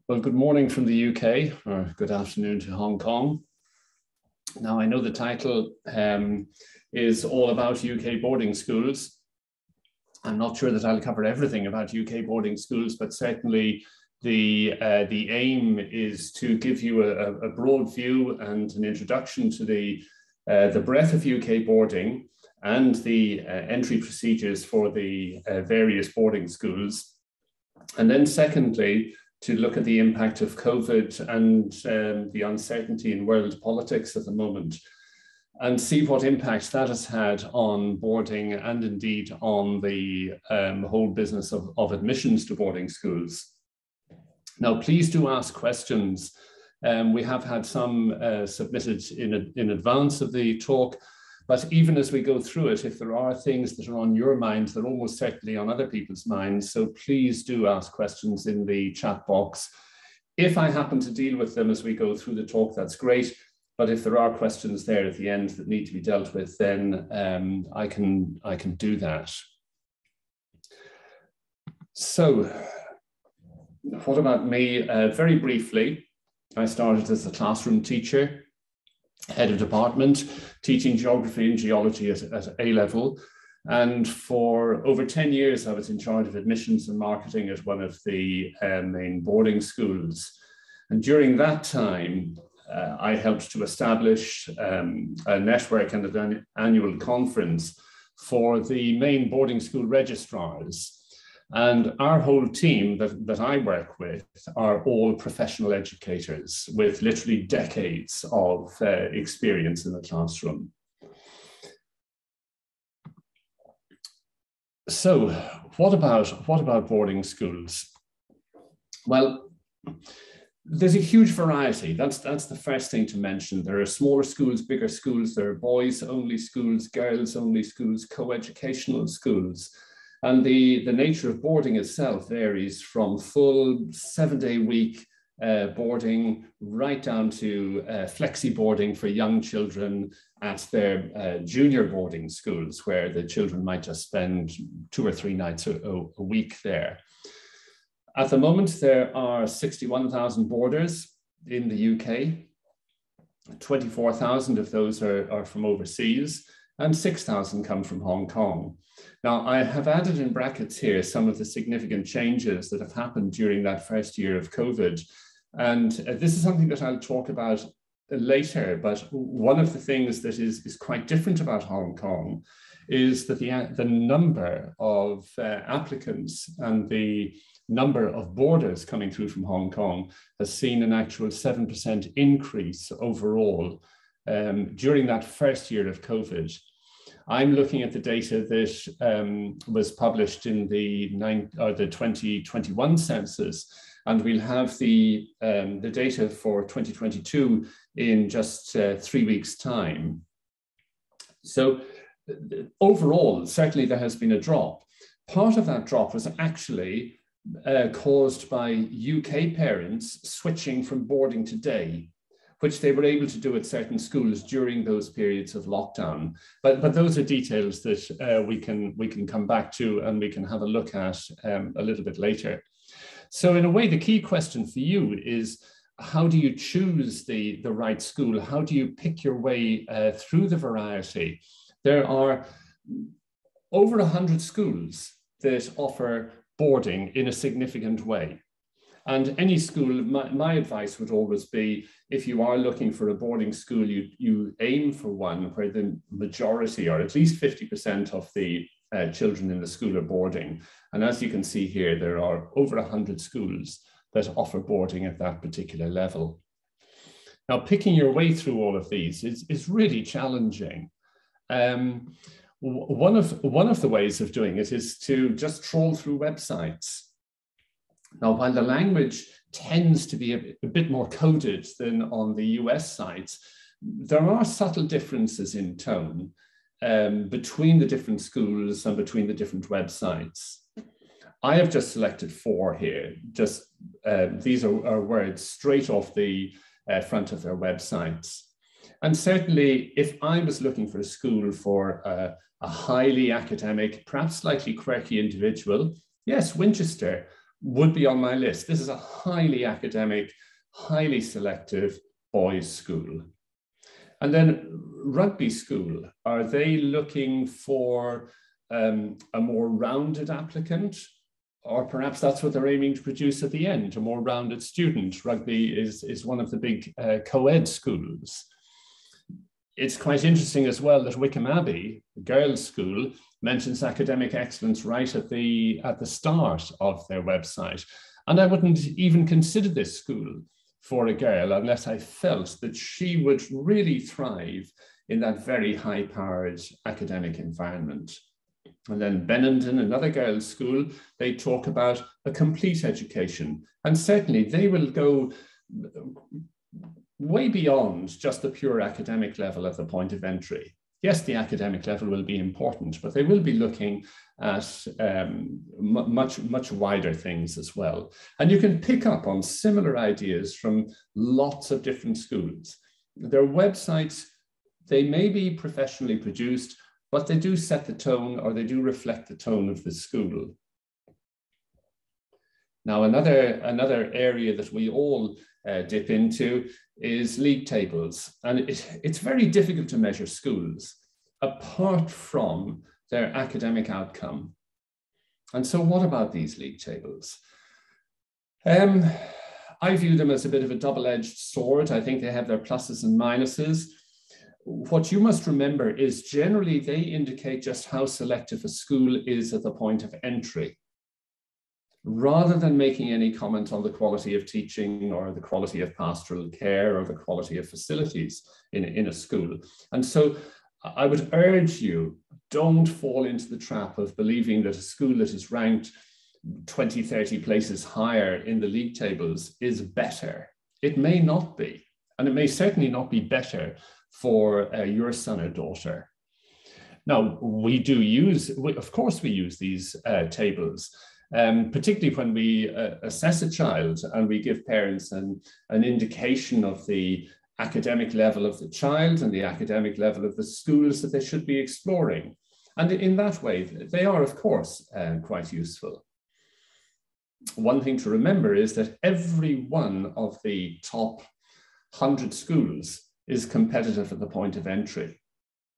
Well, good morning from the UK, or good afternoon to Hong Kong. Now, I know the title is all about UK boarding schools. I'm not sure that I'll cover everything about UK boarding schools, but certainly the aim is to give you a broad view and an introduction to the breadth of UK boarding and the entry procedures for the various boarding schools. And then secondly, to look at the impact of COVID and the uncertainty in world politics at the moment, and see what impact that has had on boarding and indeed on the whole business of admissions to boarding schools. Now, please do ask questions. We have had some submitted in advance of the talk, but even as we go through it, if there are things that are on your mind, they're almost certainly on other people's minds. So please do ask questions in the chat box. If I happen to deal with them as we go through the talk, that's great. But if there are questions there at the end that need to be dealt with, then I can do that. So what about me? Very briefly, I started as a classroom teacher, head of department, teaching geography and geology at A level. And for over 10 years, I was in charge of admissions and marketing at one of the main boarding schools. And during that time, I helped to establish a network and an annual conference for the main boarding school registrars. And our whole team that I work with are all professional educators with literally decades of experience in the classroom. So what about boarding schools? Well, there's a huge variety. That's the first thing to mention. There are smaller schools, bigger schools. There are boys-only schools, girls-only schools, co-educational schools. And the nature of boarding itself varies from full 7-day-week boarding right down to flexi boarding for young children at their junior boarding schools, where the children might just spend 2 or 3 nights a week there. At the moment, there are 61,000 boarders in the UK. 24,000 of those are from overseas, and 6,000 come from Hong Kong. Now, I have added in brackets here some of the significant changes that have happened during that first year of COVID. And this is something that I'll talk about later, but one of the things that is quite different about Hong Kong is that the number of applicants and the number of boarders coming through from Hong Kong has seen an actual 7% increase overall during that first year of COVID. I'm looking at the data that was published in the 2021 census, and we'll have the data for 2022 in just 3 weeks' time. So overall, certainly there has been a drop. Part of that drop was actually caused by UK parents switching from boarding to day, which they were able to do at certain schools during those periods of lockdown. But those are details that we can come back to and we can have a look at a little bit later. So in a way, the key question for you is, how do you choose the right school? How do you pick your way through the variety? There are over 100 schools that offer boarding in a significant way. And any school, my advice would always be, if you are looking for a boarding school, you aim for one where the majority, or at least 50% of the children in the school are boarding. And as you can see here, there are over 100 schools that offer boarding at that particular level. Now, picking your way through all of these is really challenging. One of the ways of doing it is to just troll through websites. Now, while the language tends to be a bit more coded than on the US sites, there are subtle differences in tone between the different schools and between the different websites. I have just selected 4 here. These are words straight off the front of their websites. And certainly, if I was looking for a school for a highly academic, perhaps slightly quirky individual, yes, Winchester would be on my list. This is a highly academic, highly selective boys' school. And then Rugby School, are they looking for a more rounded applicant? Or perhaps that's what they're aiming to produce at the end, a more rounded student. Rugby is one of the big co-ed schools. It's quite interesting as well that Wickham Abbey, the girls' school, mentions academic excellence right at the start of their website. And I wouldn't even consider this school for a girl unless I felt that she would really thrive in that very high-powered academic environment. And then Benenden, another girls' school, they talk about a complete education. And certainly they will go way beyond just the pure academic level at the point of entry. Yes, the academic level will be important, but they will be looking at much wider things as well. And you can pick up on similar ideas from lots of different schools. Their websites, they may be professionally produced, but they do set the tone, or they do reflect the tone of the school. Now, another area that we all dip into is league tables. And it's very difficult to measure schools apart from their academic outcome. And so what about these league tables? I view them as a bit of a double-edged sword. I think they have their pluses and minuses. What you must remember is generally they indicate just how selective a school is at the point of entry, rather than making any comment on the quality of teaching or the quality of pastoral care or the quality of facilities in a school. And so I would urge you, don't fall into the trap of believing that a school that is ranked 20, 30 places higher in the league tables is better. It may not be, and it may certainly not be better for your son or daughter. Now, of course we use these tables, particularly when we assess a child and we give parents an indication of the academic level of the child and the academic level of the schools that they should be exploring. And in that way, they are, of course, quite useful. One thing to remember is that every one of the top 100 schools is competitive at the point of entry,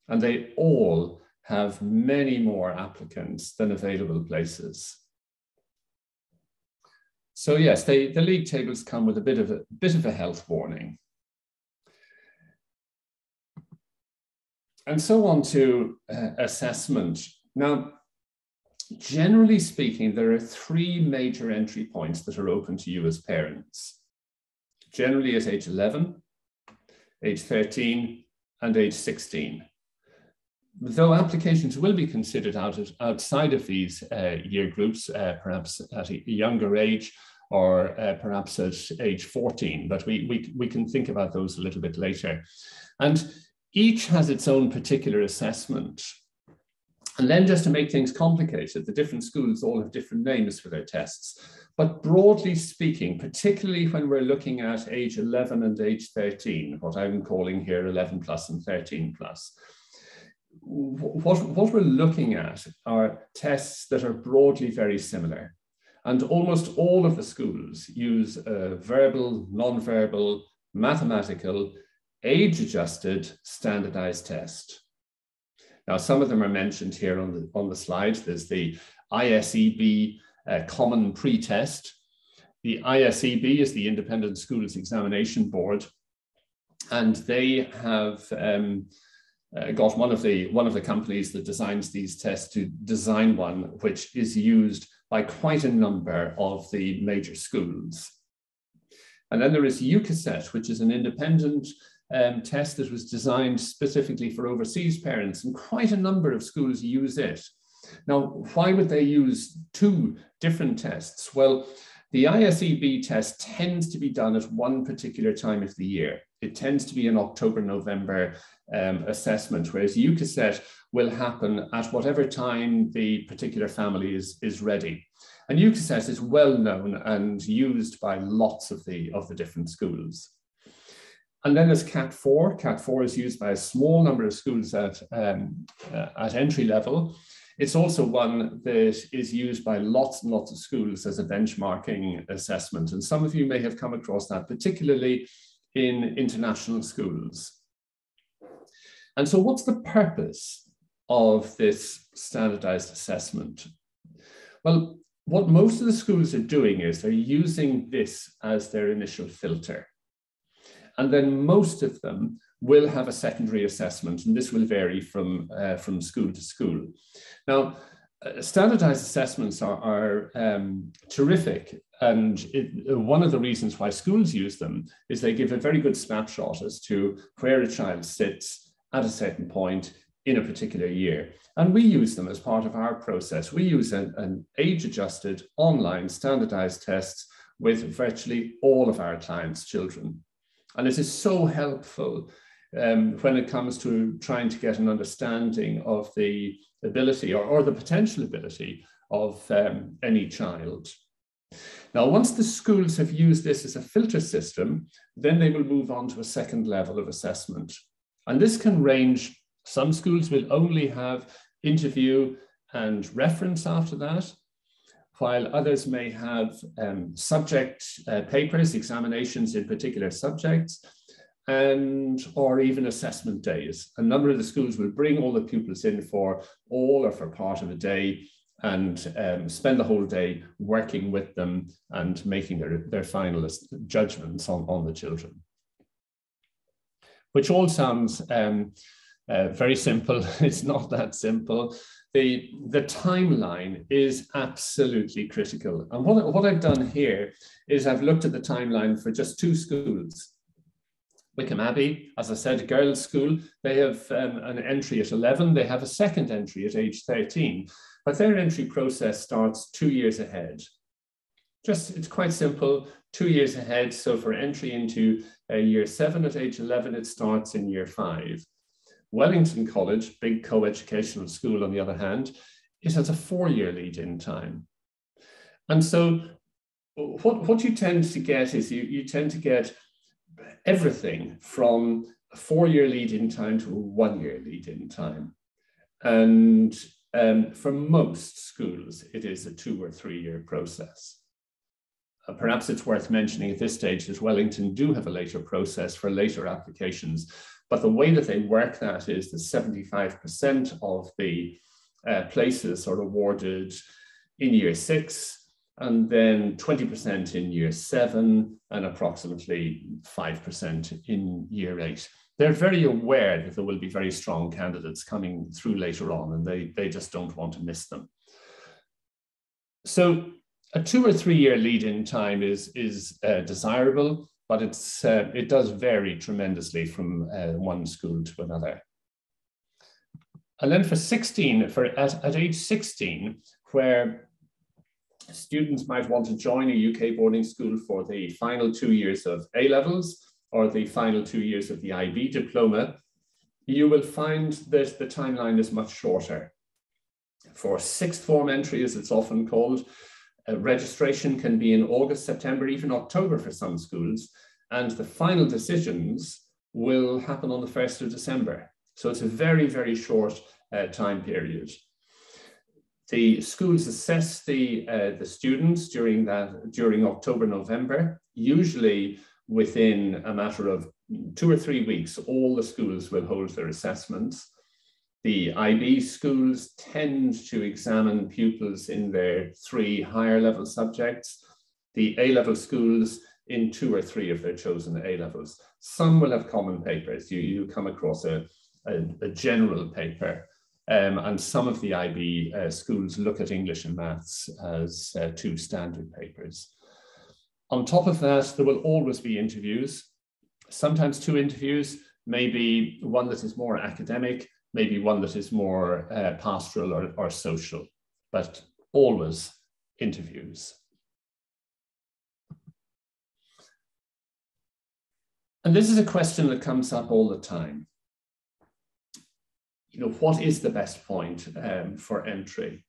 and they all have many more applicants than available places. So yes, the league tables come with a bit of a health warning. And so on to assessment. Now, generally speaking, there are three major entry points that are open to you as parents. Generally at age 11, age 13, and age 16. Though applications will be considered outside of these year groups, perhaps at a younger age, or perhaps at age 14, but we can think about those a little bit later. And each has its own particular assessment. And then just to make things complicated, the different schools all have different names for their tests. But broadly speaking, particularly when we're looking at age 11 and age 13, what I'm calling here 11 plus and 13 plus, what we're looking at are tests that are broadly very similar. And almost all of the schools use a verbal, non-verbal, mathematical, age-adjusted standardized test. Now, some of them are mentioned here on the slide. There's the ISEB common pre-test. The ISEB is the Independent Schools Examination Board, and they have got one of the companies that designs these tests to design one which is used by quite a number of the major schools. And then there is UCASET, which is an independent test that was designed specifically for overseas parents, and quite a number of schools use it. Now, why would they use two different tests? Well, the ISEB test tends to be done at one particular time of the year. It tends to be an October, November assessment, whereas UCASET will happen at whatever time the particular family is ready. And UCASET is well known and used by lots of the different schools. And then there's CAT4. CAT4 is used by a small number of schools at entry level. It's also one that is used by lots and lots of schools as a benchmarking assessment. And some of you may have come across that, particularly in international schools. And so what's the purpose of this standardized assessment? Well, what most of the schools are doing is they're using this as their initial filter. And then most of them will have a secondary assessment, and this will vary from school to school. Now, standardized assessments are terrific, and one of the reasons why schools use them is they give a very good snapshot as to where a child sits at a certain point in a particular year. And we use them as part of our process. We use an age-adjusted online standardized tests with virtually all of our clients' children. And it is so helpful when it comes to trying to get an understanding of the ability or the potential ability of any child. Now, once the schools have used this as a filter system, then they will move on to a second level of assessment. And this can range. Some schools will only have interview and reference after that, while others may have subject papers, examinations in particular subjects, or even assessment days. A number of the schools will bring all the pupils in for all or for part of a day and spend the whole day working with them and making their final judgments on the children. Which all sounds very simple. It's not that simple. The timeline is absolutely critical. And what I've done here is I've looked at the timeline for just 2 schools. Wickham Abbey, as I said, a girls' school, they have an entry at 11. They have a second entry at age 13, but their entry process starts 2 years ahead. It's quite simple, 2 years ahead. So for entry into year 7 at age 11, it starts in year 5. Wellington College, big co-educational school on the other hand, it has a 4-year lead-in time. And so what you tend to get is you tend to get everything from a 4-year lead-in time to a 1-year lead-in time. And for most schools, it is a 2 or 3 year process. Perhaps it's worth mentioning at this stage that Wellington do have a later process for later applications, but the way that they work that is that 75% of the places are awarded in year 6, and then 20% in year 7, and approximately 5% in year 8. They're very aware that there will be very strong candidates coming through later on, and they just don't want to miss them. So a 2 or 3 year lead-in time is desirable, but it does vary tremendously from one school to another. And then at age 16, where students might want to join a UK boarding school for the final 2 years of A-levels or the final 2 years of the IB diploma, you will find that the timeline is much shorter. For sixth form entry, as it's often called, registration can be in August, September, even October for some schools, and the final decisions will happen on the 1st of December. So it's a very, very short time period. The schools assess the students during October, November. Usually within a matter of 2 or 3 weeks, all the schools will hold their assessments. The IB schools tend to examine pupils in their 3 higher level subjects. The A-level schools in 2 or 3 of their chosen A-levels. Some will have common papers. You come across a general paper. And some of the IB schools look at English and maths as 2 standard papers. On top of that, there will always be interviews, sometimes 2 interviews, maybe one that is more academic, maybe one that is more pastoral or social, but always interviews. And this is a question that comes up all the time. You know, what is the best point for entry?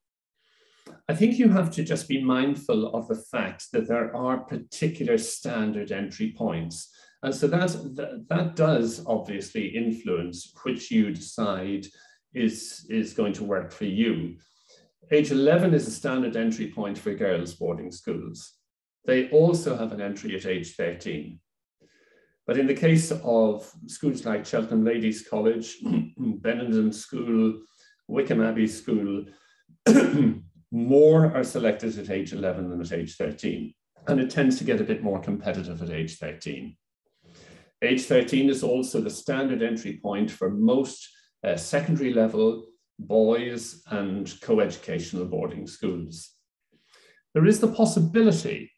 I think you have to just be mindful of the fact that there are particular standard entry points. And so that does obviously influence which you decide is going to work for you. Age 11 is a standard entry point for girls' boarding schools. They also have an entry at age 13. But in the case of schools like Cheltenham Ladies College, Benenden School, Wickham Abbey School, more are selected at age 11 than at age 13. And it tends to get a bit more competitive at age 13. Age 13 is also the standard entry point for most secondary level boys and co-educational boarding schools. There is the possibility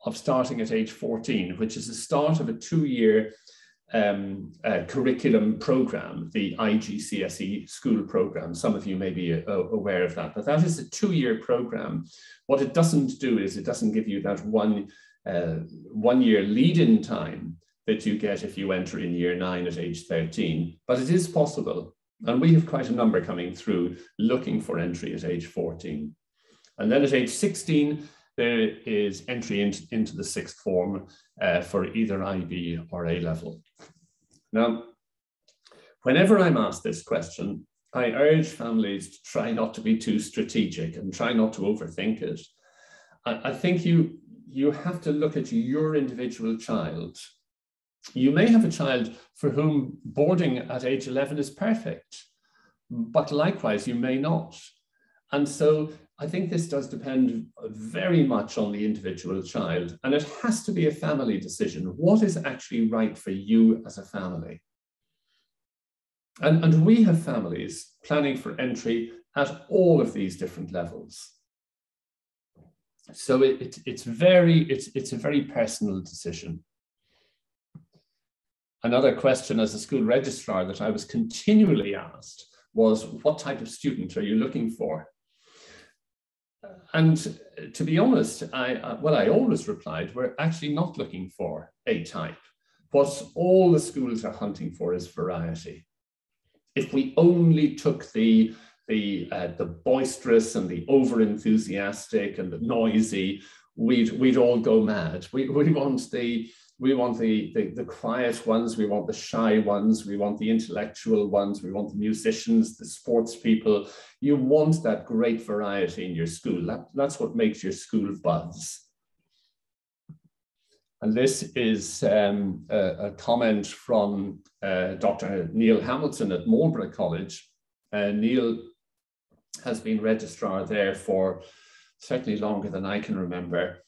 of starting at age 14, which is the start of a 2-year curriculum program, the IGCSE school program. Some of you may be aware of that, but that is a 2-year program. What it doesn't do is it doesn't give you that one-year lead-in time that you get if you enter in year 9 at age 13, but it is possible. And we have quite a number coming through looking for entry at age 14. And then at age 16, there is entry into the 6th form for either IB or A level. Now, whenever I'm asked this question, I urge families to try not to be too strategic and try not to overthink it. I think you have to look at your individual child. You may have a child for whom boarding at age 11 is perfect, but likewise, you may not. And so I think this does depend very much on the individual child, and it has to be a family decision. What is actually right for you as a family? And we have families planning for entry at all of these different levels. So it's a very personal decision. Another question as a school registrar that I was continually asked was, what type of student are you looking for? And to be honest, I always replied, we're actually not looking for a type. What all the schools are hunting for is variety. If we only took the boisterous and the over-enthusiastic and the noisy, we'd all go mad. We want the quiet ones, we want the shy ones, we want the intellectual ones, we want the musicians, the sports people. You want that great variety in your school. That's what makes your school buzz. And this is a comment from Dr. Neil Hamilton at Marlborough College. Neil has been registrar there for certainly longer than I can remember.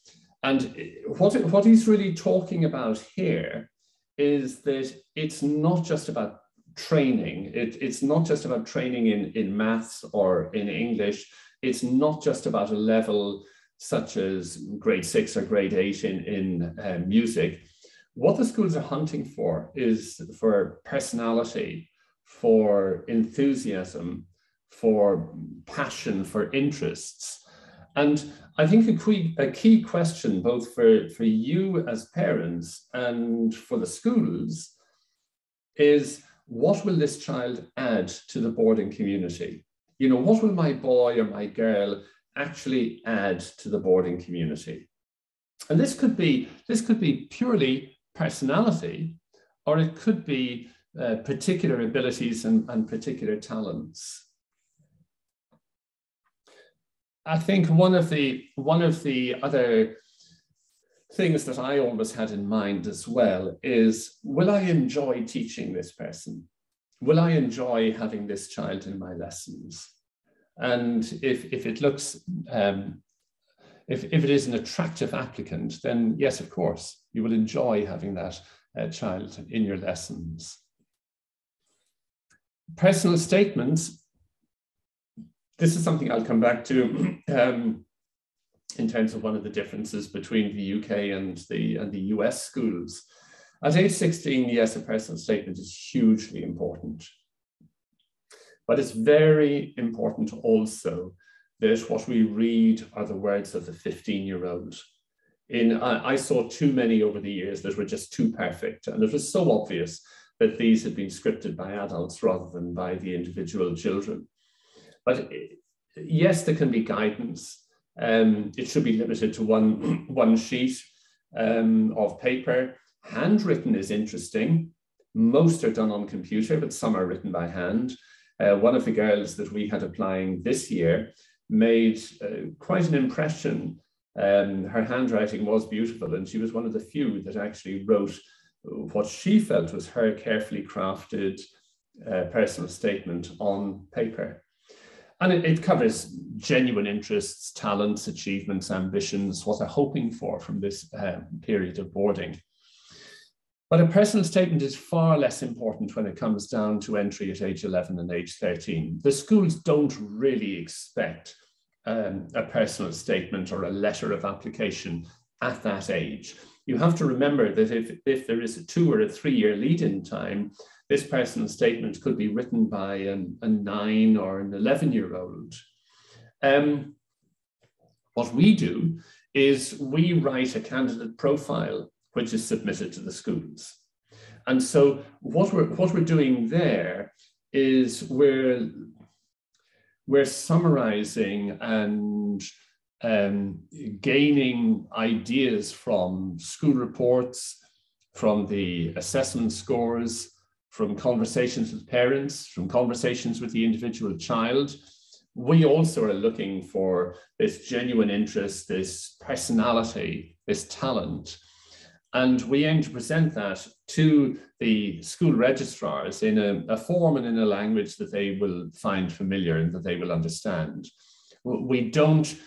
And what he's really talking about here is that it's not just about training. It's not just about training in maths or in English. It's not just about a level such as grade 6 or grade 8 in music. What the schools are hunting for is for personality, for enthusiasm, for passion, for interests. And I think a key question, both for you as parents and for the schools, is what will this child add to the boarding community? You know, what will my boy or my girl actually add to the boarding community? And this could be purely personality, or it could be particular abilities and particular talents. I think one of the other things that I always had in mind as well is, will I enjoy teaching this person? Will I enjoy having this child in my lessons? And if it looks, if it is an attractive applicant, then yes, of course, you will enjoy having that child in your lessons. Personal statements. This is something I'll come back to in terms of one of the differences between the UK and the US schools. At age 16, yes, a personal statement is hugely important. But it's very important also that what we read are the words of the 15-year-old. I saw too many over the years that were just too perfect, and it was so obvious that these had been scripted by adults rather than by the individual children. But yes, there can be guidance. It should be limited to one sheet of paper. Handwritten is interesting. Most are done on computer, but some are written by hand. One of the girls that we had applying this year made quite an impression. Her handwriting was beautiful, and she was one of the few that actually wrote what she felt was her carefully crafted personal statement on paper. And it covers genuine interests, talents, achievements, ambitions, what they're hoping for from this period of boarding. But a personal statement is far less important when it comes down to entry at age 11 and age 13. The schools don't really expect a personal statement or a letter of application at that age. You have to remember that if there is a 2 or a 3 year lead-in time, this personal statement could be written by a 9 or an 11-year-old. What we do is we write a candidate profile which is submitted to the schools. And so what we're doing there is we're summarizing and gaining ideas from school reports, from the assessment scores, from conversations with parents, from conversations with the individual child. We also are looking for this genuine interest, this personality, this talent. And we aim to present that to the school registrars in a form and in a language that they will find familiar and that they will understand. We don't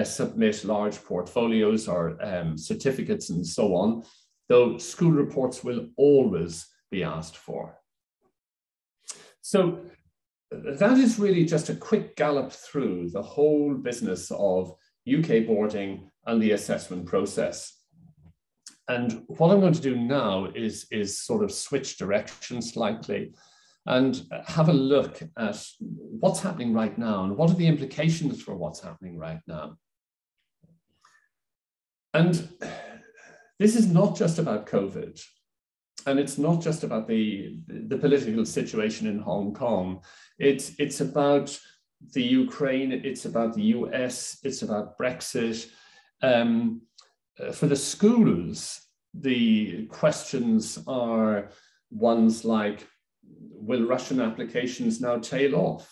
submit large portfolios or certificates and so on, though school reports will always be asked for. So that is really just a quick gallop through the whole business of UK boarding and the assessment process. And what I'm going to do now is sort of switch direction slightly and have a look at what's happening right now and what are the implications for what's happening right now. And this is not just about COVID, and it's not just about the political situation in Hong Kong. It's about the Ukraine, it's about the US, it's about Brexit. For the schools, the questions are ones like, will Russian applications now tail off?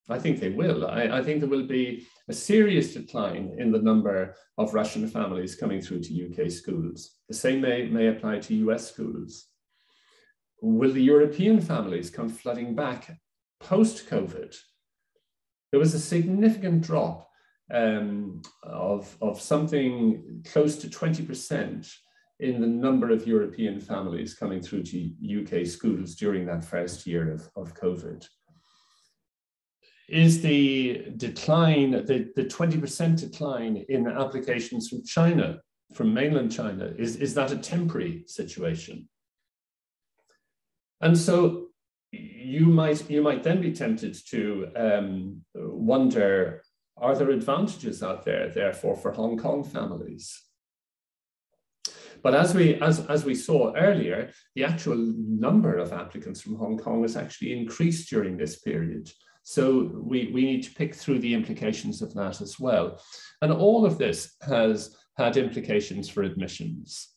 I think they will. I think there will be a serious decline in the number of Russian families coming through to UK schools. The same may apply to US schools. Will the European families come flooding back post-COVID? There was a significant drop of something close to 20% in the number of European families coming through to UK schools during that first year of COVID. Is the decline, the 20% decline in applications from China, from mainland China, is that a temporary situation? And so you might then be tempted to wonder, are there advantages out there, therefore, for Hong Kong families? But as we saw earlier, the actual number of applicants from Hong Kong has actually increased during this period. So we need to pick through the implications of that as well. And all of this has had implications for admissions.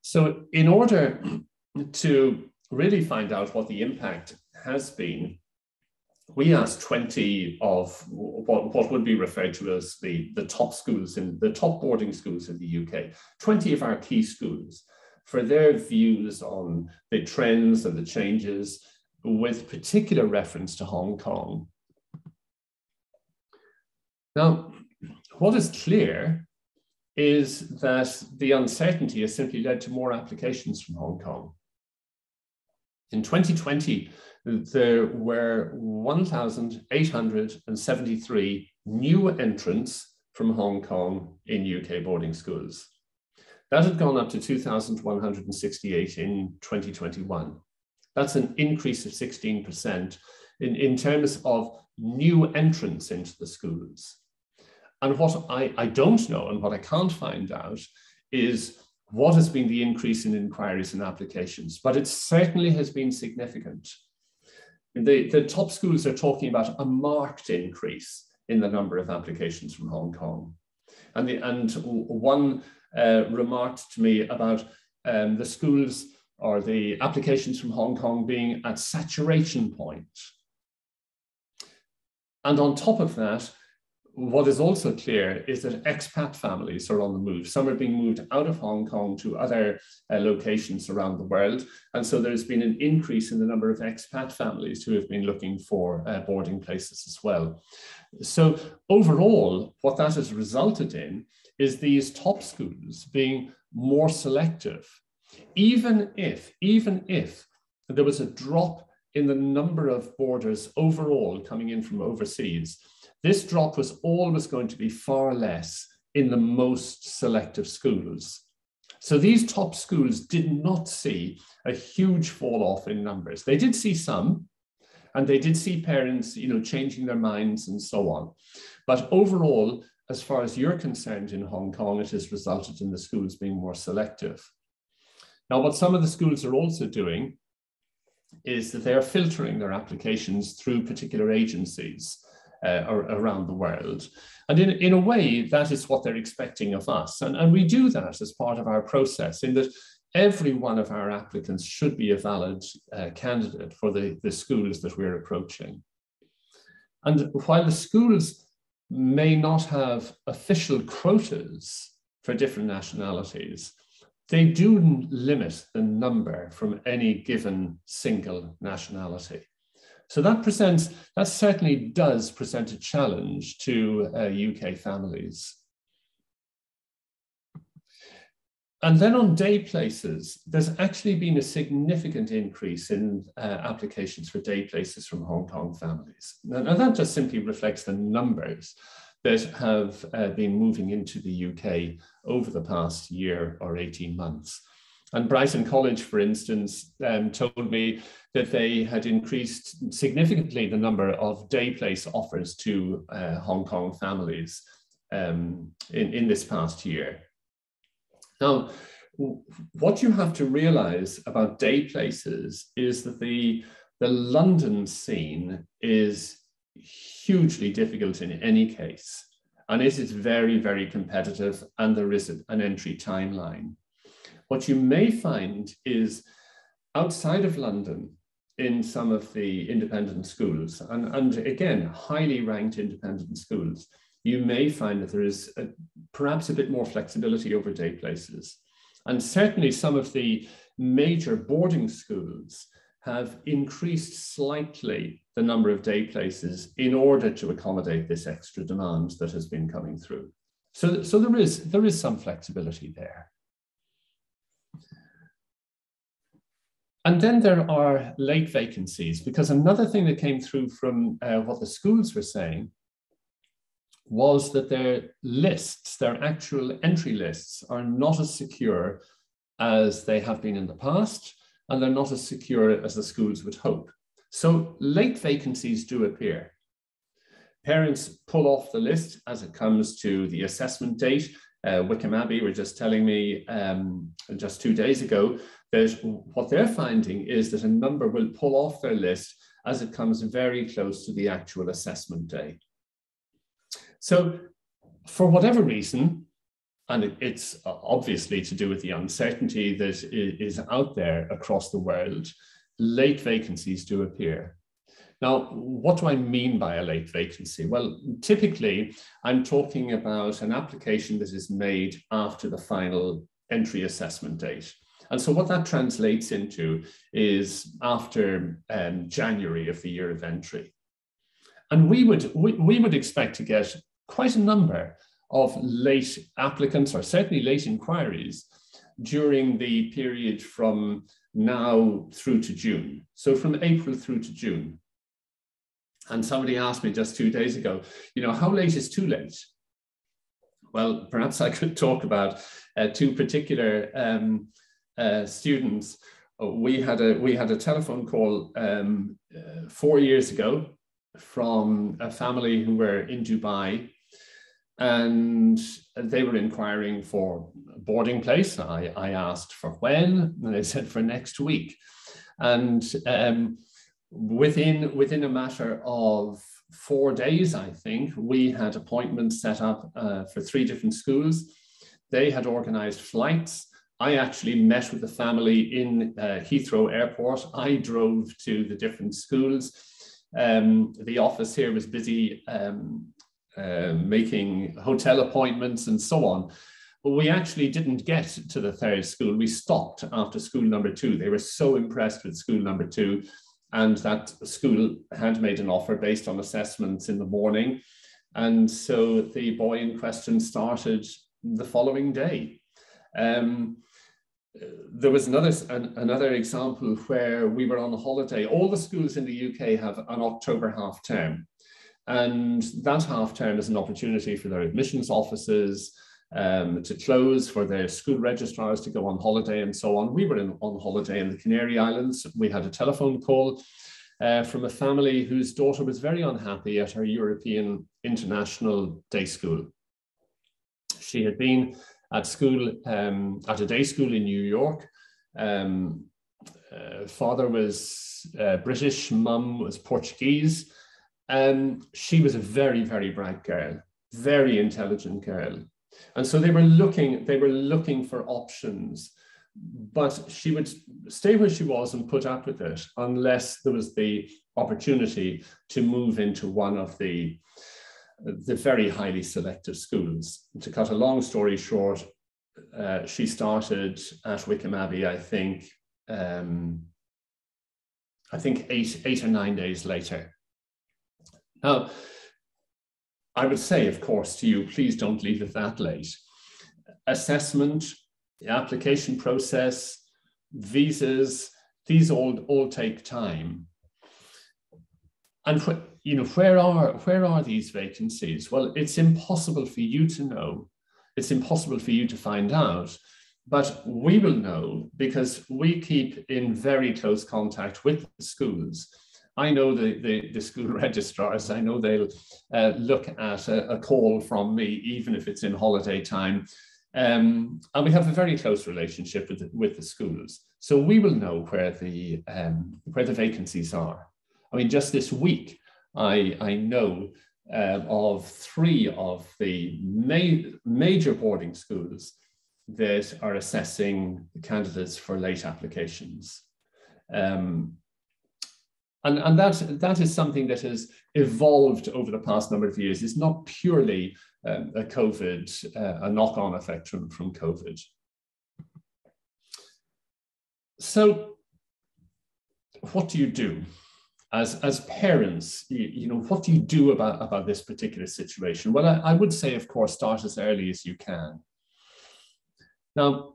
So in order to really find out what the impact has been, we asked 20 of what would be referred to as the top schools, in the top boarding schools in the UK, 20 of our key schools, for their views on the trends and the changes, with particular reference to Hong Kong. Now, what is clear is that the uncertainty has simply led to more applications from Hong Kong. In 2020, there were 1,873 new entrants from Hong Kong in UK boarding schools. That had gone up to 2,168 in 2021. That's an increase of 16% in terms of new entrants into the schools. And what I don't know and what I can't find out is what has been the increase in inquiries and applications, but it certainly has been significant. The top schools are talking about a marked increase in the number of applications from Hong Kong. And one remarked to me about the schools or the applications from Hong Kong being at saturation point. And on top of that, what is also clear is that expat families are on the move. Some are being moved out of Hong Kong to other locations around the world. And so there's been an increase in the number of expat families who have been looking for boarding places as well. So overall, what that has resulted in is these top schools being more selective. Even if there was a drop in the number of boarders overall coming in from overseas, this drop was always going to be far less in the most selective schools. So these top schools did not see a huge fall off in numbers. They did see some, and they did see parents, changing their minds and so on. But overall, as far as you're concerned in Hong Kong, it has resulted in the schools being more selective. Now, what some of the schools are also doing is that they are filtering their applications through particular agencies around the world. And in a way, that is what they're expecting of us. And we do that as part of our process, in that every one of our applicants should be a valid candidate for the schools that we're approaching. And while the schools may not have official quotas for different nationalities, they do limit the number from any given single nationality. So that certainly does present a challenge to UK families. And then on day places, there's actually been a significant increase in applications for day places from Hong Kong families. And that just simply reflects the numbers that have been moving into the UK over the past year or 18 months. And Brighton College, for instance, told me that they had increased significantly the number of day place offers to Hong Kong families in this past year. Now, what you have to realize about day places is that the London scene is hugely difficult in any case. And it is very, very competitive, and there is an entry timeline. What you may find is outside of London, in some of the independent schools, and again, highly ranked independent schools, you may find that there is perhaps a bit more flexibility over day places. And certainly some of the major boarding schools have increased slightly the number of day places in order to accommodate this extra demand that has been coming through. So there is some flexibility there. And then there are late vacancies, because another thing that came through from what the schools were saying was that their lists, their actual entry lists, are not as secure as they have been in the past, and they're not as secure as the schools would hope. So late vacancies do appear. Parents pull off the list as it comes to the assessment date. Wickham Abbey were just telling me just 2 days ago that what they're finding is that a number will pull off their list as it comes very close to the actual assessment day. So for whatever reason, and it's obviously to do with the uncertainty that is out there across the world, late vacancies do appear. Now, what do I mean by a late vacancy? Well, typically, I'm talking about an application that is made after the final entry assessment date. And so what that translates into is after January of the year of entry. And we would expect to get quite a number of late applicants, or certainly late inquiries, during the period from now through to June. So from April through to June. And somebody asked me just 2 days ago, how late is too late? Well, perhaps I could talk about two particular students. We had a telephone call 4 years ago from a family who were in Dubai, and they were inquiring for a boarding place. I asked for when, and they said for next week. And within a matter of 4 days, I think, we had appointments set up for 3 different schools. They had organized flights. I actually met with the family in Heathrow Airport. I drove to the different schools. The office here was busy making hotel appointments and so on. But we actually didn't get to the third school. We stopped after school number 2. They were so impressed with school number 2, and that school had made an offer based on assessments in the morning. And so the boy in question started the following day. There was another example where we were on holiday. All the schools in the UK have an October half term, and that half term is an opportunity for their admissions offices to close, for their school registrars to go on holiday and so on. We were on holiday in the Canary Islands. We had a telephone call from a family whose daughter was very unhappy at her European International Day School. She had been at school, at a day school in New York. Father was British, mum was Portuguese. She was a very, very bright girl, very intelligent girl. And so they were looking for options, but she would stay where she was and put up with it unless there was the opportunity to move into one of the very highly selective schools. To cut a long story short, she started at Wickham Abbey, I think 8 or 9 days later. Now, I would say, of course, to you, please don't leave it that late. Assessment, the application process, visas, these all take time. And where are these vacancies? Well, it's impossible for you to know. It's impossible for you to find out. But we will know because we keep in very close contact with the schools. I know the school registrars. I know they'll look at a call from me, even if it's in holiday time. And we have a very close relationship with the schools. So we will know where the vacancies are. I mean, just this week, I know of 3 of the major boarding schools that are assessing candidates for late applications. And that is something that has evolved over the past number of years. It's not purely a knock-on effect from COVID. So what do you do? As parents, what do you do about this particular situation? Well, I would say, of course, start as early as you can. Now,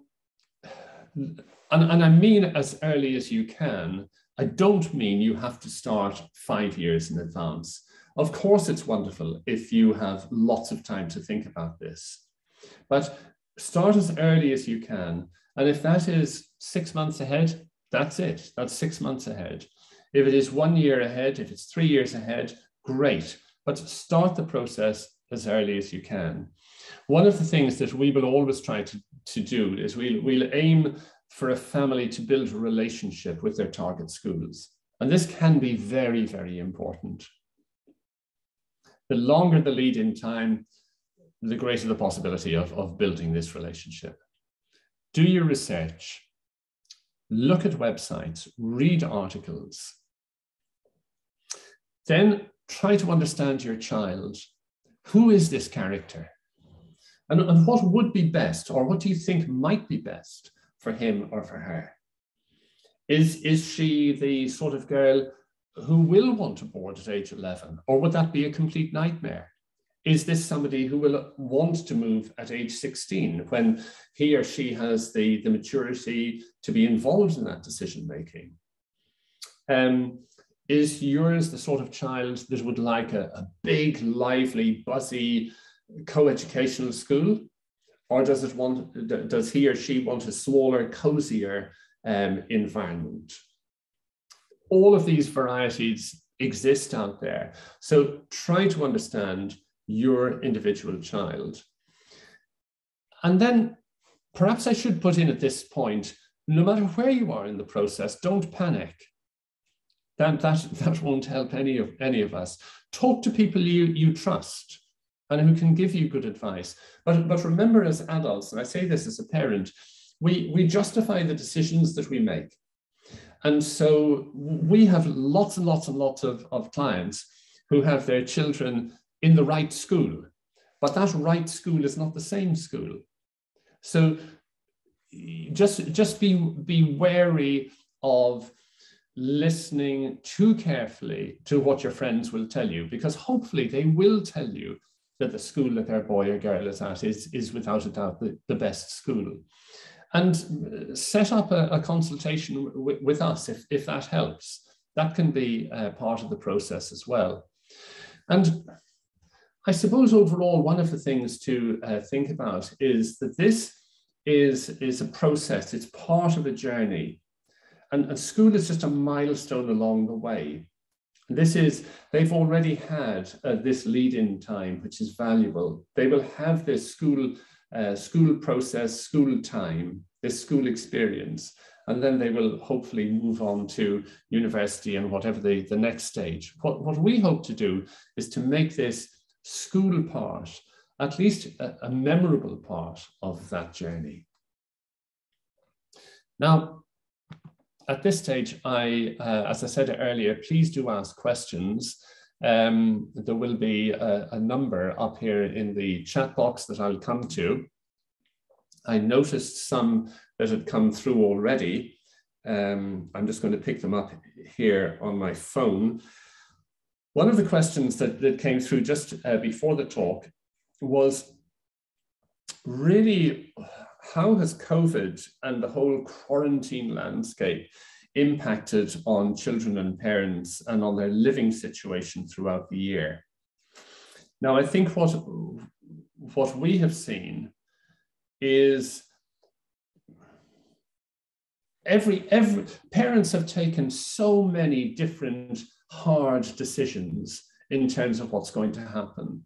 and I mean as early as you can, I don't mean you have to start 5 years in advance. Of course, it's wonderful if you have lots of time to think about this, but start as early as you can. And if that is 6 months ahead, that's it. That's 6 months ahead. If it is 1 year ahead, if it's 3 years ahead, great. But start the process as early as you can. One of the things that we will always try to do is we'll aim for a family to build a relationship with their target schools. And this can be very, very important. The longer the lead-in time, the greater the possibility of building this relationship. Do your research, look at websites, read articles. Then try to understand your child. Who is this character? And what would be best, or what do you think might be best for him or for her? Is she the sort of girl who will want to board at age 11, or would that be a complete nightmare? Is this somebody who will want to move at age 16 when he or she has the maturity to be involved in that decision-making? Is yours the sort of child that would like a big, lively, buzzy, co-educational school? Or does he or she want a smaller, cozier environment? All of these varieties exist out there. So try to understand your individual child. And then perhaps I should put in at this point, no matter where you are in the process, don't panic. That won't help any of us. Talk to people you trust and who can give you good advice. But remember, as adults, and I say this as a parent, we justify the decisions that we make. And so we have lots and lots and lots of clients who have their children in the right school, but that right school is not the same school. So just be wary of listening too carefully to what your friends will tell you, because hopefully they will tell you that the school that their boy or girl is at is without a doubt the best school. And set up a consultation with us if that helps. That can be part of the process as well. And I suppose overall, one of the things to think about is that this is a process, it's part of a journey. And school is just a milestone along the way. They've already had this lead-in time, which is valuable. They will have this school process, school time, this school experience, and then they will hopefully move on to university and whatever the next stage. What we hope to do is to make this school part at least a memorable part of that journey. Now, at this stage, as I said earlier, please do ask questions. There will be a number up here in the chat box that I'll come to. I noticed some that had come through already. I'm just going to pick them up here on my phone. One of the questions that came through just before the talk was really, how has COVID and the whole quarantine landscape impacted on children and parents and on their living situation throughout the year? Now, I think what we have seen is parents have taken so many different hard decisions in terms of what's going to happen,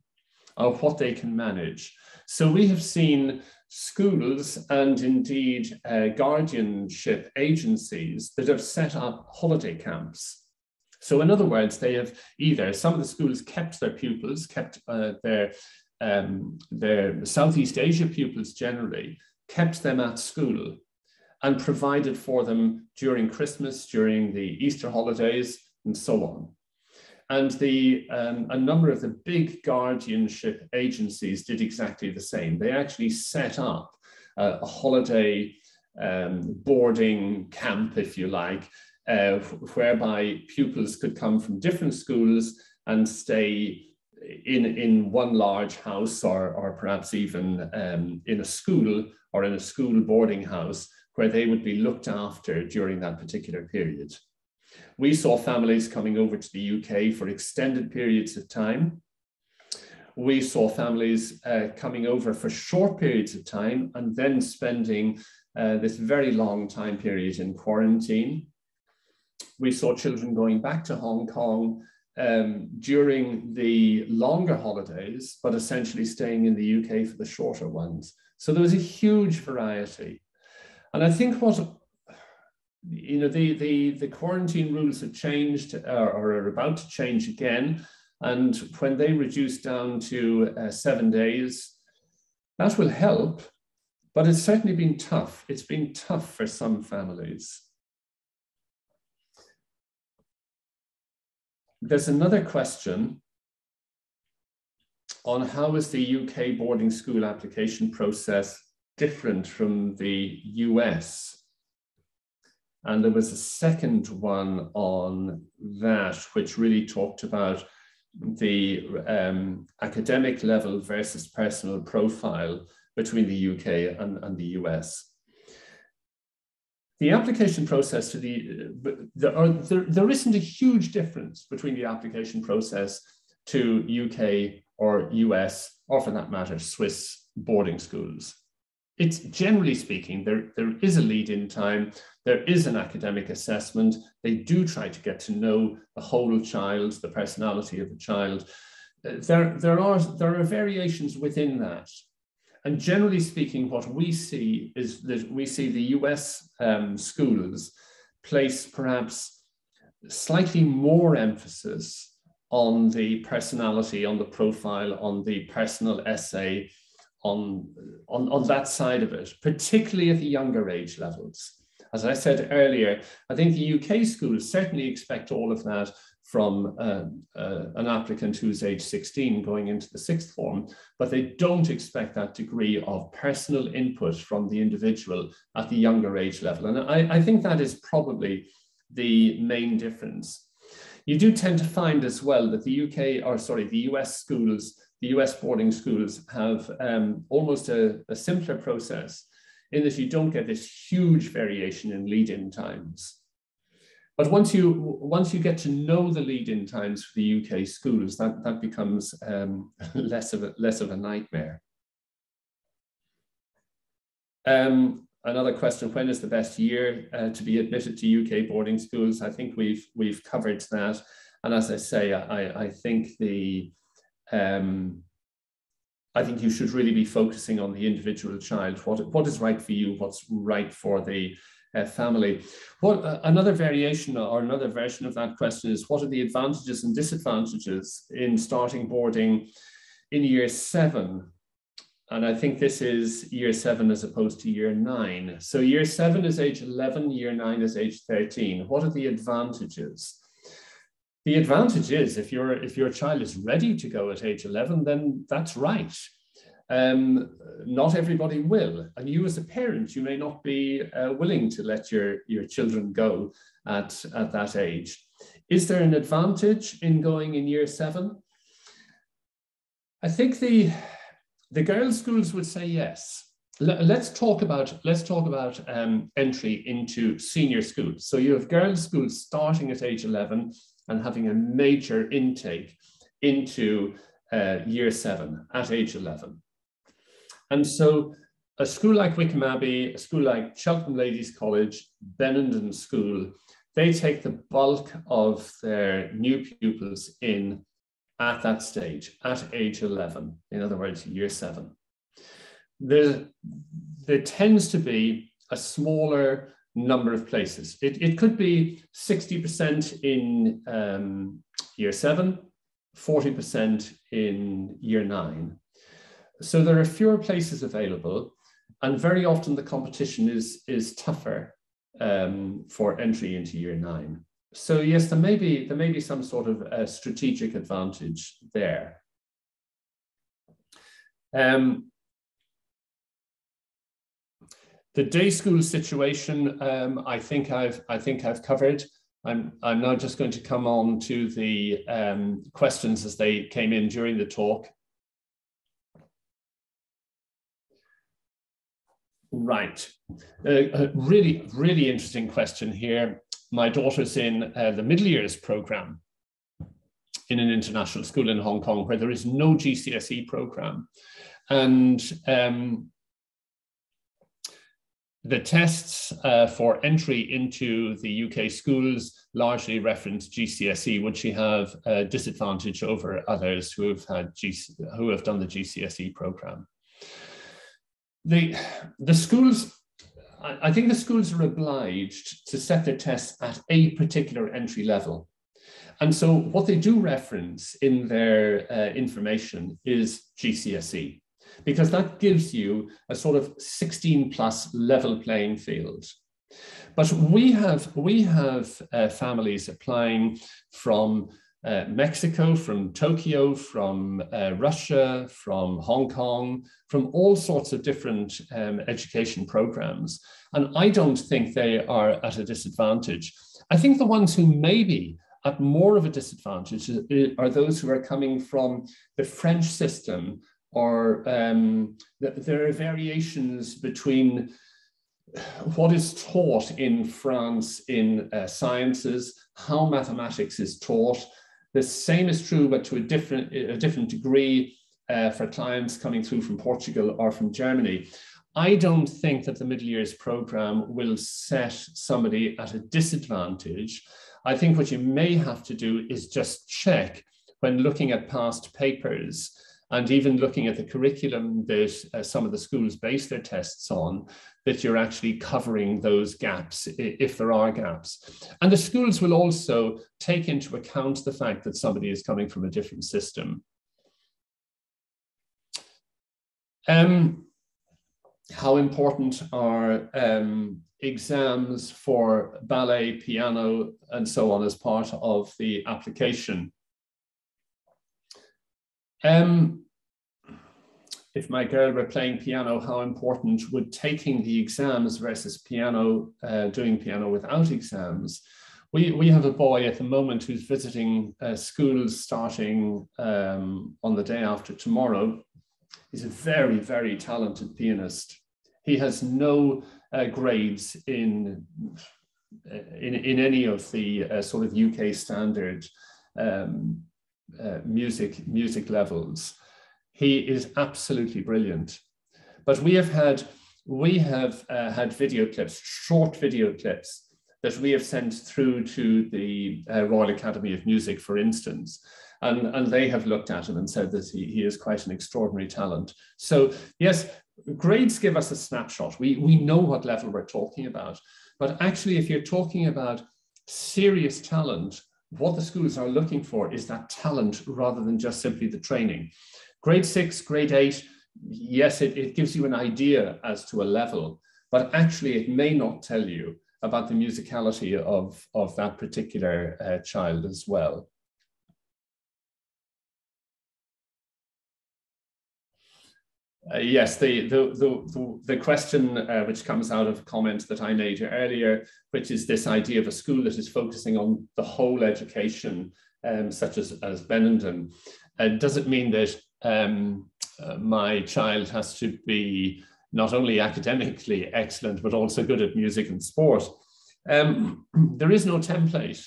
of what they can manage. So we have seen schools and indeed guardianship agencies that have set up holiday camps. So in other words, they have some of the schools kept their pupils, kept their Southeast Asia pupils generally, kept them at school and provided for them during Christmas, during the Easter holidays, and so on. And a number of the big guardianship agencies did exactly the same. They actually set up a holiday boarding camp, if you like, whereby pupils could come from different schools and stay in one large house, or perhaps even in a school or in a school boarding house, where they would be looked after during that particular period. We saw families coming over to the UK for extended periods of time. We saw families coming over for short periods of time and then spending this very long time period in quarantine. We saw children going back to Hong Kong during the longer holidays, but essentially staying in the UK for the shorter ones. So there was a huge variety. And I think the quarantine rules have changed or are about to change again. And when they reduce down to 7 days, that will help, but it's certainly been tough. It's been tough for some families. There's another question on how is the UK boarding school application process different from the US? And there was a second one on that, which really talked about the academic level versus personal profile between the UK and the US. The application process there isn't a huge difference between the application process to UK or US, or for that matter, Swiss boarding schools. It's generally speaking, there is a lead-in time, there is an academic assessment. They do try to get to know the whole child, the personality of the child. There are variations within that. And generally speaking, what we see is that we see the US schools place perhaps slightly more emphasis on the personality, on the profile, on the personal essay, on that side of it, particularly at the younger age levels. as I said earlier, I think the UK schools certainly expect all of that from an applicant who's age 16 going into the sixth form, but they don't expect that degree of personal input from the individual at the younger age level. And I think that is probably the main difference. You do tend to find as well that the US schools, the US boarding schools have almost a simpler process in that you don't get this huge variation in lead-in times. But once you get to know the lead-in times for the UK schools, that becomes less of a nightmare. Another question: when is the best year to be admitted to UK boarding schools? I think we've covered that, and as I say, I think I think you should really be focusing on the individual child. What is right for you? What's right for the family? Another variation or another version of that question is: what are the advantages and disadvantages in starting boarding in year 7? And I think this is year 7 as opposed to year 9. So year 7 is age 11, year 9 is age 13. What are the advantages? The advantage is if your child is ready to go at age 11, then that's right. Not everybody will. And you as a parent, you may not be willing to let your children go at that age. Is there an advantage in going in year 7? I think the girls' schools would say yes. Let's talk about entry into senior schools. So you have girls' schools starting at age 11 and having a major intake into year 7 at age 11. And so a school like Wickham Abbey, a school like Cheltenham Ladies College, Benenden School, they take the bulk of their new pupils in at that stage, at age 11, in other words, year 7. There tends to be a smaller number of places. It could be 60% in year 7, 40% in year 9. So there are fewer places available, and very often the competition is tougher for entry into year 9. So yes, there may be some sort of a strategic advantage there. The day school situation, I think I've covered. I'm now just going to come on to the questions as they came in during the talk. Right, a really interesting question here. My daughter's in the middle years program in an international school in Hong Kong where there is no GCSE program. And the tests for entry into the UK schools largely reference GCSE, which she have a disadvantage over others who have done the GCSE program. The schools, I think the schools are obliged to set their tests at a particular entry level. And so what they do reference in their information is GCSE, because that gives you a sort of 16+ level playing field. But we have families applying from Mexico, from Tokyo, from Russia, from Hong Kong, from all sorts of different education programs. And I don't think they are at a disadvantage. I think the ones who may be at more of a disadvantage are those who are coming from the French system, or there are variations between what is taught in France in sciences, how mathematics is taught. The same is true, but to a different degree for clients coming through from Portugal or from Germany. I don't think that the middle years program will set somebody at a disadvantage. I think what you may have to do is just check when looking at past papers and even looking at the curriculum that some of the schools base their tests on, that you're actually covering those gaps, if there are gaps. And the schools will also take into account the fact that somebody is coming from a different system. how important are exams for ballet, piano, and so on as part of the application? If my girl were playing piano, how important would taking the exams versus piano, doing piano without exams? We have a boy at the moment who's visiting schools starting on the day after tomorrow. He's a very, very talented pianist. He has no grades in any of the sort of UK standard music levels. He is absolutely brilliant. But we have had video clips, short video clips, that we have sent through to the Royal Academy of Music, for instance, and they have looked at him and said that he is quite an extraordinary talent. So yes, grades give us a snapshot. We know what level we're talking about, but actually if you're talking about serious talent, what the schools are looking for is that talent rather than just simply the training. Grade 6, grade 8, yes, it gives you an idea as to a level, but actually it may not tell you about the musicality of that particular child as well. Yes, the question which comes out of a comment that I made earlier, which is this idea of a school that is focusing on the whole education, such as Benenden. Does it mean that my child has to be not only academically excellent, but also good at music and sport? There is no template.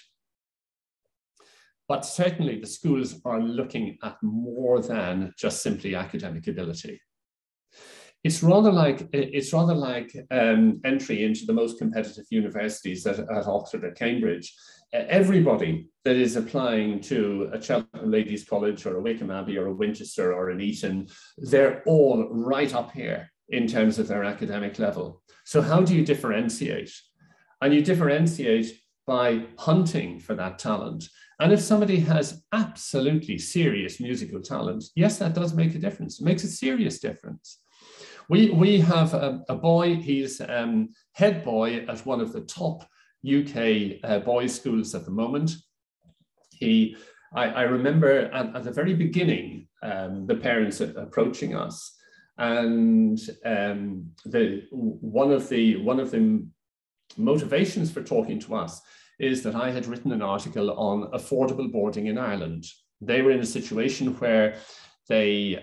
But certainly the schools are looking at more than just simply academic ability. It's rather like entry into the most competitive universities at Oxford or Cambridge. Everybody that is applying to a Cheltenham Ladies College or a Wickham Abbey or a Winchester or an Eton, they're all right up here in terms of their academic level. So how do you differentiate? And you differentiate by hunting for that talent. And if somebody has absolutely serious musical talent, yes, that does make a difference. It makes a serious difference. We have a boy, he's head boy at one of the top UK boys' schools at the moment. I remember at the very beginning, the parents approaching us, and one of the motivations for talking to us is that I had written an article on affordable boarding in Ireland. They were in a situation where they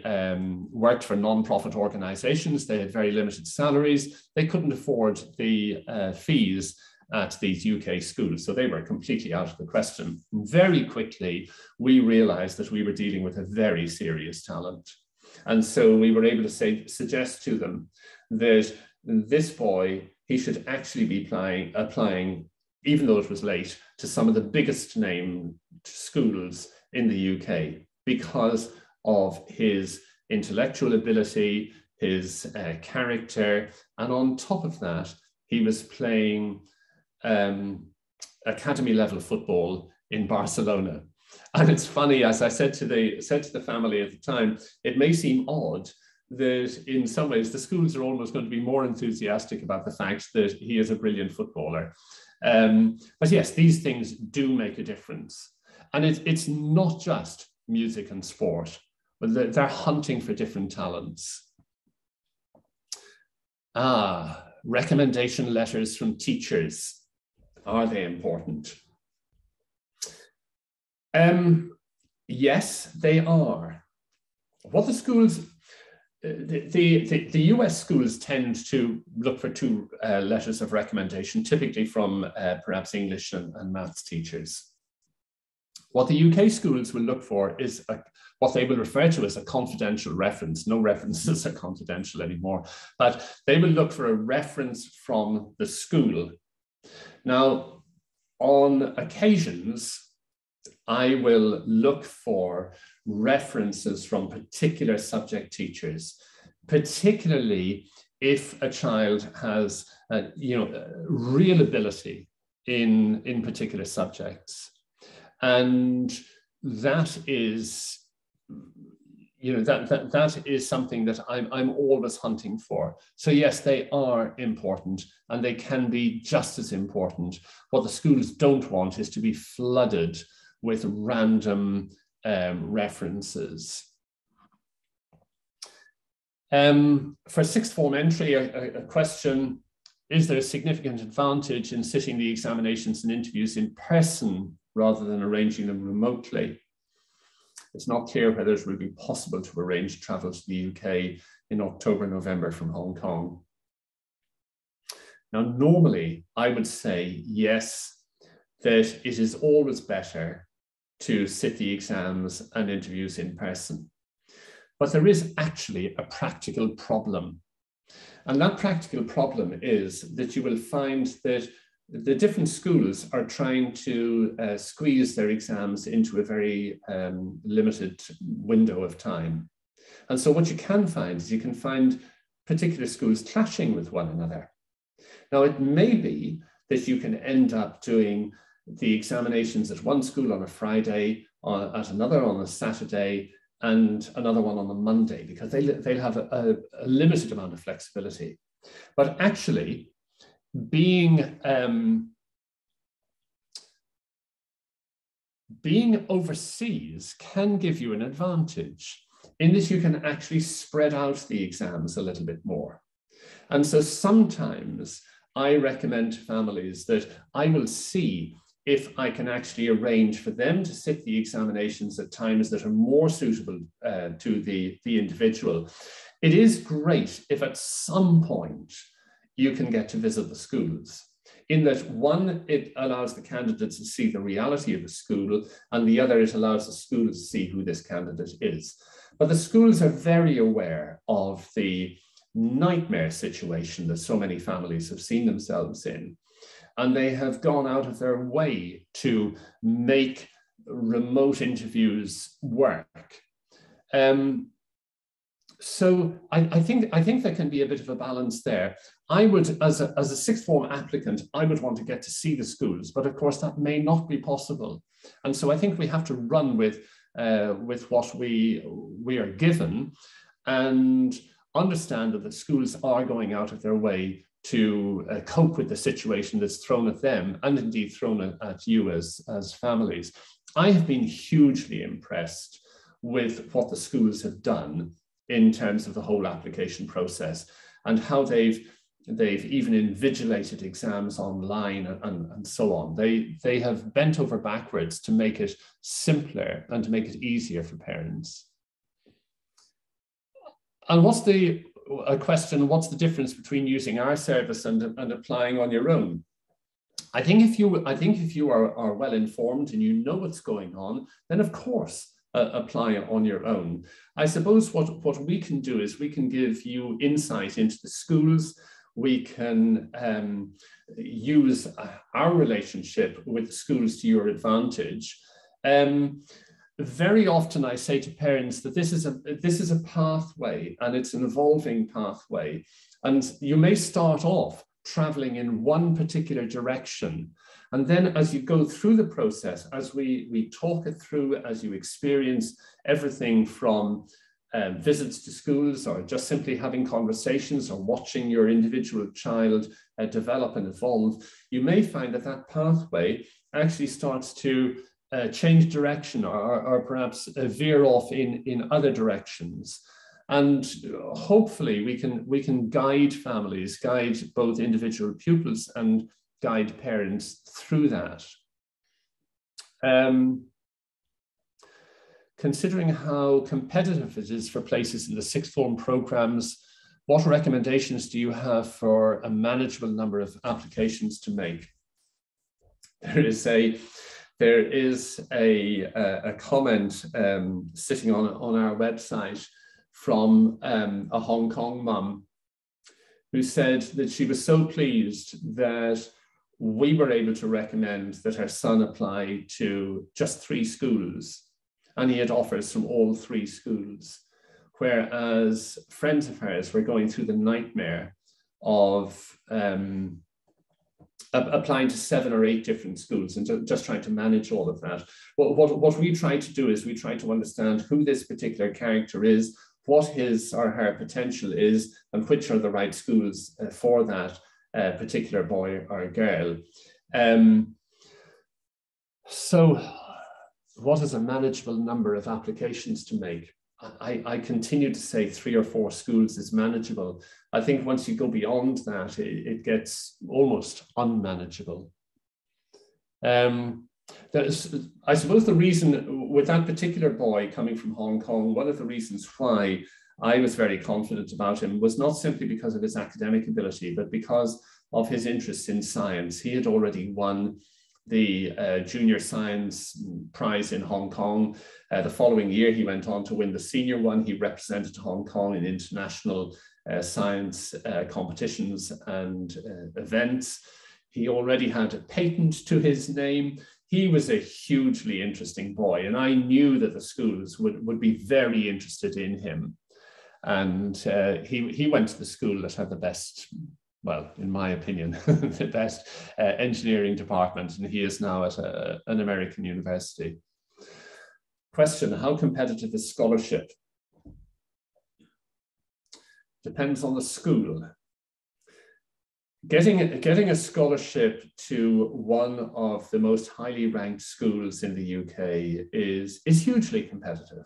worked for non-profit organizations. They had very limited salaries. They couldn't afford the fees at these UK schools. So they were completely out of the question. Very quickly, we realized that we were dealing with a very serious talent. And so we were able to suggest to them that this boy, he should actually be applying, even though it was late, to some of the biggest name schools in the UK because of his intellectual ability, his character, and on top of that, he was playing academy level football in Barcelona. And it's funny, as I said to the family at the time, it may seem odd that in some ways the schools are almost going to be more enthusiastic about the fact that he is a brilliant footballer. But yes, these things do make a difference. And it's not just music and sport, but they're hunting for different talents. Recommendation letters from teachers. Are they important? Yes, they are. What the schools, the US schools tend to look for two letters of recommendation, typically from perhaps English and maths teachers. What the UK schools will look for is what they will refer to as a confidential reference. No references are confidential anymore, but they will look for a reference from the school. Now, on occasions, I will look for references from particular subject teachers, particularly if a child has real ability in particular subjects. And that is, you know, that is something that I'm always hunting for. So yes, they are important, and they can be just as important. What the schools don't want is to be flooded with random references. For sixth form entry, a question: is there a significant advantage in sitting the examinations and interviews in person rather than arranging them remotely? It's not clear whether it will be possible to arrange travel to the UK in October, November from Hong Kong. Now, normally I would say yes, that it is always better to sit the exams and interviews in person. But there is actually a practical problem. And that practical problem is that you will find that the different schools are trying to squeeze their exams into a very limited window of time. And so what you can find is you can find particular schools clashing with one another. Now, it may be that you can end up doing the examinations at one school on a Friday, at another on a Saturday, and another one on a Monday, because they'll have a limited amount of flexibility. But actually, being overseas can give you an advantage in that you can actually spread out the exams a little bit more. And so sometimes I recommend to families that I will see if I can actually arrange for them to sit the examinations at times that are more suitable to the individual. It is great if at some point you can get to visit the schools, in that one, it allows the candidates to see the reality of the school, and the other, it allows the school to see who this candidate is. But the schools are very aware of the nightmare situation that so many families have seen themselves in, and they have gone out of their way to make remote interviews work. So I think there can be a bit of a balance there. I would, as a sixth form applicant, I would want to get to see the schools, but of course that may not be possible. And so I think we have to run with what we are given, and understand that the schools are going out of their way to cope with the situation that's thrown at them, and indeed thrown at you as families. I have been hugely impressed with what the schools have done in terms of the whole application process, and how they've even invigilated exams online and so on. They have bent over backwards to make it simpler and to make it easier for parents. And what's the difference between using our service and applying on your own? I think if you are well informed and you know what's going on, then of course apply on your own. I suppose what we can do is we can give you insight into the schools. We can use our relationship with the schools to your advantage. Very often I say to parents that this is a pathway, and it's an evolving pathway. And you may start off traveling in one particular direction. And then as you go through the process, as we talk it through, as you experience everything from visits to schools, or just simply having conversations, or watching your individual child develop and evolve, you may find that pathway actually starts to change direction, or perhaps veer off in other directions. And hopefully we can guide families, guide both individual pupils and guide parents through that. Considering how competitive it is for places in the sixth form programs, what recommendations do you have for a manageable number of applications to make? There is a comment sitting on our website from a Hong Kong mum who said that she was so pleased that we were able to recommend that her son apply to just 3 schools, and he had offers from all 3 schools, whereas friends of hers were going through the nightmare of applying to 7 or 8 different schools and just trying to manage all of that. What we try to do is we try to understand who this particular character is, what his or her potential is, and which are the right schools for that particular boy or girl. So what is a manageable number of applications to make? I continue to say 3 or 4 schools is manageable. I think once you go beyond that, it gets almost unmanageable. I suppose the reason with that particular boy coming from Hong Kong, one of the reasons why I was very confident about him was not simply because of his academic ability, but because of his interest in science. He had already won the Junior Science Prize in Hong Kong. The following year, he went on to win the senior one. He represented Hong Kong in international science competitions and events. He already had a patent to his name. He was a hugely interesting boy, and I knew that the schools would be very interested in him. And he went to the school that had the best, well, in my opinion, the best engineering department, and he is now at an American university. Question, how competitive is scholarship? Depends on the school. Getting a scholarship to one of the most highly ranked schools in the UK is hugely competitive.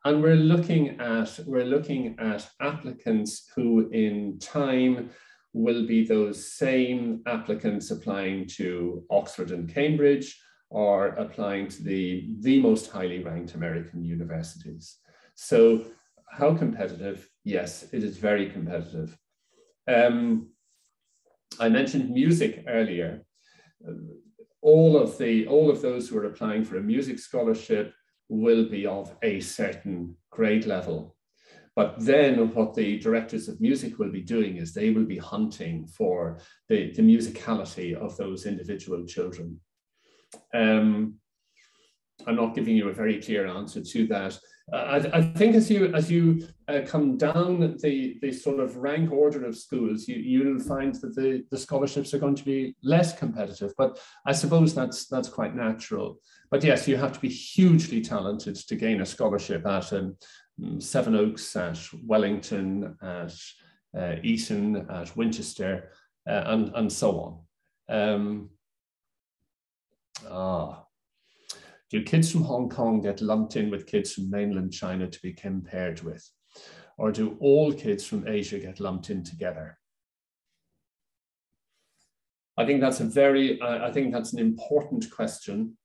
And we're looking at applicants who in time will be those same applicants applying to Oxford and Cambridge or applying to the most highly ranked American universities. So how competitive? Yes, it is very competitive. I mentioned music earlier. All of those who are applying for a music scholarship will be of a certain grade level. But then what the directors of music will be doing is they will be hunting for the musicality of those individual children. I'm not giving you a very clear answer to that. I think as you come down the sort of rank order of schools, you'll find that the scholarships are going to be less competitive. But I suppose that's quite natural. But yes, you have to be hugely talented to gain a scholarship at Sevenoaks, at Wellington, at Eton, at Winchester, and so on. Do kids from Hong Kong get lumped in with kids from mainland China to be compared with? Or do all kids from Asia get lumped in together? I think that's an important question.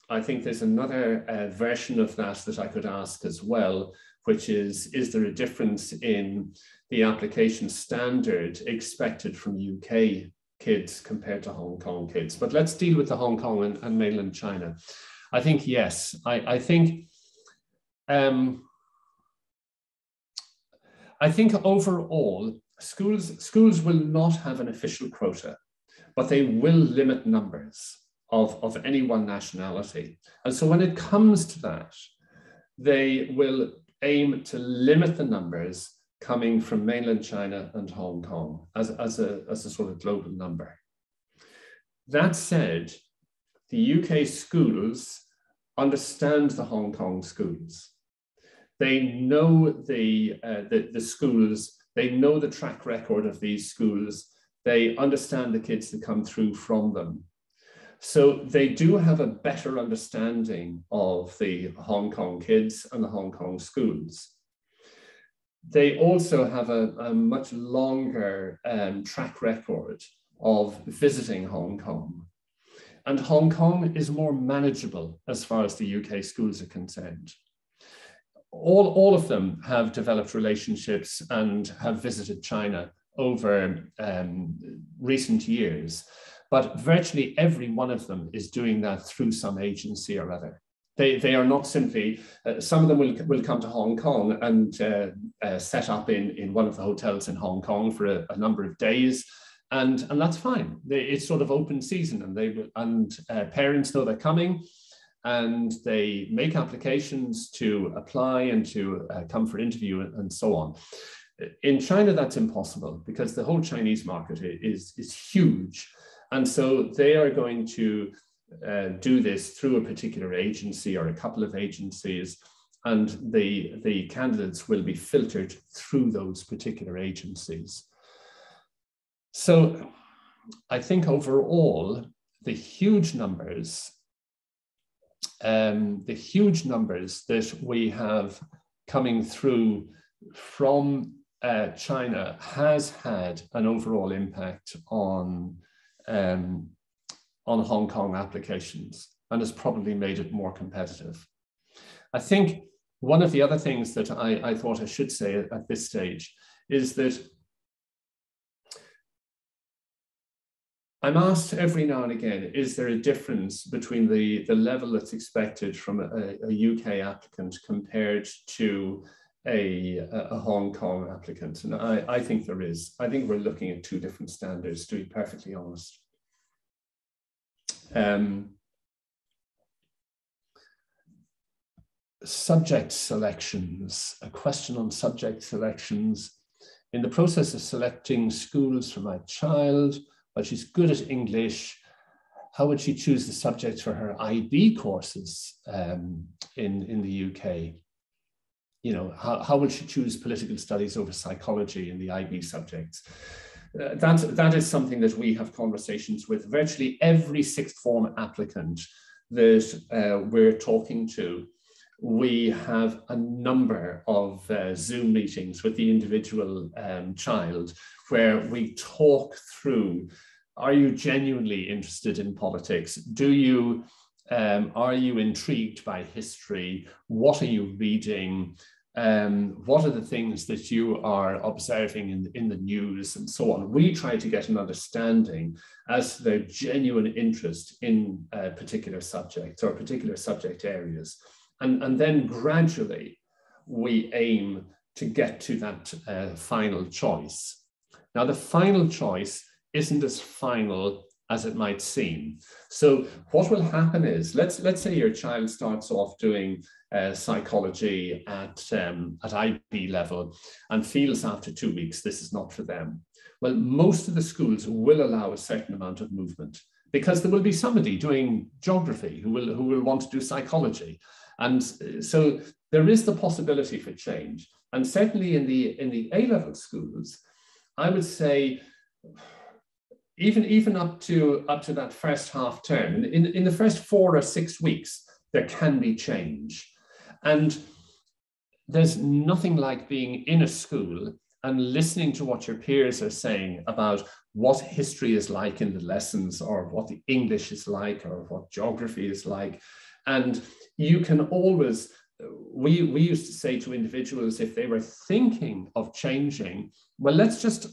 I think there's another version of that I could ask as well, which is there a difference in the application standard expected from UK kids compared to Hong Kong kids? But let's deal with the Hong Kong and mainland China. I think yes. I think overall schools will not have an official quota, but they will limit numbers of any one nationality. And so when it comes to that, they will aim to limit the numbers coming from mainland China and Hong Kong as a sort of global number. That said, the UK schools understand the Hong Kong schools. They know the schools, they know the track record of these schools, they understand the kids that come through from them. So they do have a better understanding of the Hong Kong kids and the Hong Kong schools. They also have a much longer track record of visiting Hong Kong. And Hong Kong is more manageable as far as the UK schools are concerned. All of them have developed relationships and have visited China over recent years, but virtually every one of them is doing that through some agency or other. They are not simply, some of them will come to Hong Kong and set up in one of the hotels in Hong Kong for a number of days, and that's fine. It's sort of open season, and parents know they're coming, and they make applications to apply and to come for interview and so on. In China, that's impossible because the whole Chinese market is huge. And so they are going to do this through a particular agency or a couple of agencies, and the candidates will be filtered through those particular agencies. So I think overall, the huge numbers that we have coming through from China has had an overall impact on Hong Kong applications, and has probably made it more competitive. I think one of the other things that I thought I should say at this stage is that I'm asked every now and again, is there a difference between the level that's expected from a UK applicant compared to a Hong Kong applicant? And I think there is. I think we're looking at two different standards, to be perfectly honest. Subject selections, a question on subject selections. In the process of selecting schools for my child, while she's good at English, how would she choose the subjects for her IB courses in the UK? You know, how will she choose political studies over psychology in the IB subjects? That is something that we have conversations with virtually every sixth form applicant that we're talking to. We have a number of Zoom meetings with the individual child where we talk through, are you genuinely interested in politics? Are you intrigued by history? What are you reading? What are the things that you are observing in the news and so on? We try to get an understanding as to their genuine interest in particular subjects or particular subject areas. And then gradually we aim to get to that final choice. Now, the final choice isn't as final as it might seem. So what will happen is, let's say your child starts off doing psychology at IB level and feels after 2 weeks this is not for them. Well, most of the schools will allow a certain amount of movement, because there will be somebody doing geography who will want to do psychology. And so there is the possibility for change. And certainly in the A-level schools, I would say even up to that first half term, in the first 4 or 6 weeks, there can be change. And there's nothing like being in a school and listening to what your peers are saying about what history is like in the lessons, or what the English is like, or what geography is like. And you can always, we used to say to individuals, if they were thinking of changing, well, let's just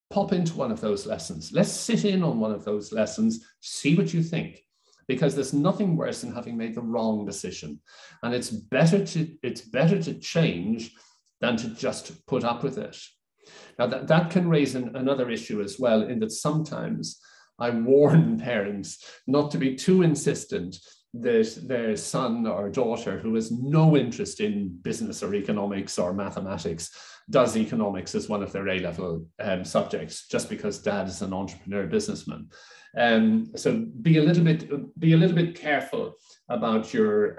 pop into one of those lessons. Let's sit in on one of those lessons, see what you think, because there's nothing worse than having made the wrong decision. And it's better to change than to just put up with it. Now that can raise another issue as well, in that sometimes I warn parents not to be too insistent that their son or daughter who has no interest in business or economics or mathematics does economics as one of their A-level subjects, just because dad is an entrepreneur businessman. So be a little bit careful about your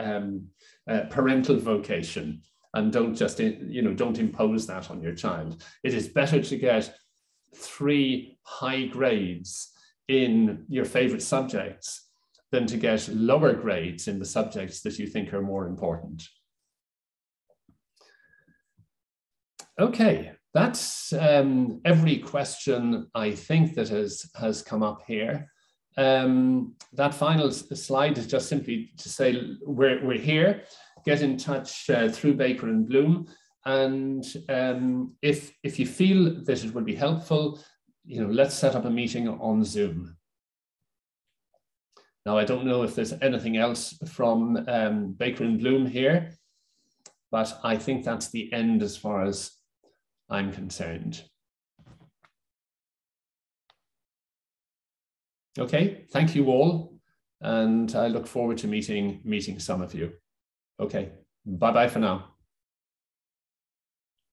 parental vocation, and don't impose that on your child. It is better to get 3 high grades in your favorite subjects than to get lower grades in the subjects that you think are more important. Okay, that's every question I think that has come up here. That final slide is just simply to say we're here. Get in touch through Baker and Bloom, and if you feel that it would be helpful, let's set up a meeting on Zoom. Now, I don't know if there's anything else from Baker and Bloom here, but I think that's the end as far as I'm concerned. Okay, thank you all, and I look forward to meeting some of you. Okay, bye-bye for now.